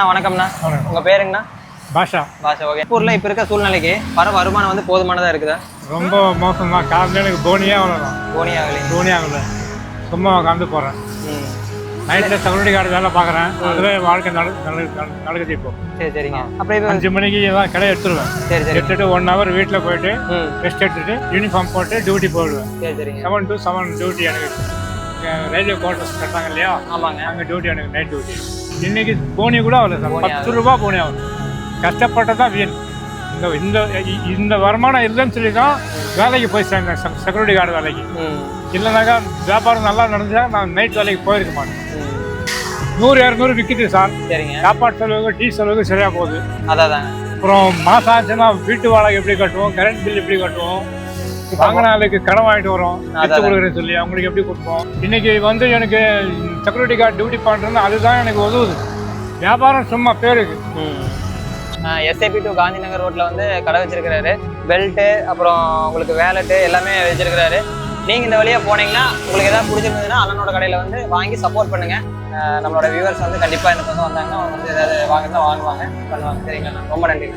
வணக்கம்ண்ணா. உங்க பேருங்கண்ணா? பாஷா. பாஷா. ஓகே. ஊர்ல இப்ப இருக்க சூழ்நிலைக்கு வருமானம் வந்து போதுமானதா இருக்குதா? ரொம்ப மோசம் தான். காலையில் எனக்கு போனியே அவ்வளோதான். போனி ஆகல. சும்மா உட்காந்து போகிறேன். நைட்டில் செக்யூரிட்டி கார்டு வேலை பார்க்குறேன். அதுவே வாழ்க்கை நடக்குது இப்போ. சரி சரிங்க. அப்புறம் 5 மணிக்கு தான் கடை எடுத்துருவேன். சரி சரி. எடுத்துட்டு 1 hour வீட்டில் போயிட்டு ரெஸ்ட் எடுத்துட்டு யூனிஃபார்ம் போட்டு டியூட்டி போயிடுவேன். சரி சரிங்க. 7 to 7 டியூட்டி எனக்கு. ரயில்வே குவார்டர்ஸ் கட்டாங்க இல்லையா? ஆமாங்க. அங்கே டியூட்டி எனக்கு நைட் டியூட்டி. இன்னைக்கு போனி கூட ஆகல சார். 10 ரூபா போனி ஆகுது. கஷ்டப்பட்டதான் வீண். இந்த இந்த வருமானம் இல்லைன்னு சொல்லி தான் வேலைக்கு போய் சேர்ந்தேன், செக்யூரிட்டி கார்டு வேலைக்கு. இல்லைனாக்கா வியாபாரம் நல்லா நடந்துச்சா நான் நைட் வேலைக்கு போயிருக்க மாட்டேன். 100-200 விற்கிது சார். சரிங்க. சாப்பாடு செலவுக்கு டீ செலவுக்கு சரியாக போகுது. அதான். அப்புறம் மாதம் ஆச்சுன்னா வீட்டு வாடகை எப்படி கட்டுவோம், கரண்ட் பில் எப்படி கட்டுவோம், வாங்கினாலுக்கு கடன் வாங்கிட்டு வரோம் எடுத்து கொடுக்குறேன்னு சொல்லி அவங்களுக்கு எப்படி கொடுப்போம். இன்னைக்கு வந்து எனக்கு செக்யூரிட்டி கார்டு டியூட்டி பண்ணுறேன்னு அதுதான் எனக்கு உதவுது. வியாபாரம் சும்மா பேருக்கு. SAP to காந்தி நகர் ரோட்ல வந்து கடை வச்சிருக்கிறாரு. பெல்ட்டு, அப்புறம் உங்களுக்கு வேலெட்டு எல்லாமே வச்சிருக்கிறாரு. நீங்க இந்த வழியா போனீங்கன்னா உங்களுக்கு ஏதாவது பிடிச்சிருந்ததுன்னா அண்ணனோட கடையில வந்து வாங்கி சப்போர்ட் பண்ணுங்க. நம்மளோட வியூவர்ஸ் வந்து கண்டிப்பா எனக்கு வந்து வந்தாங்கன்னா அவங்க வந்து ஏதாவது வாங்குவாங்க பண்ணுவாங்க. சரிங்களா? ரொம்ப நன்றி.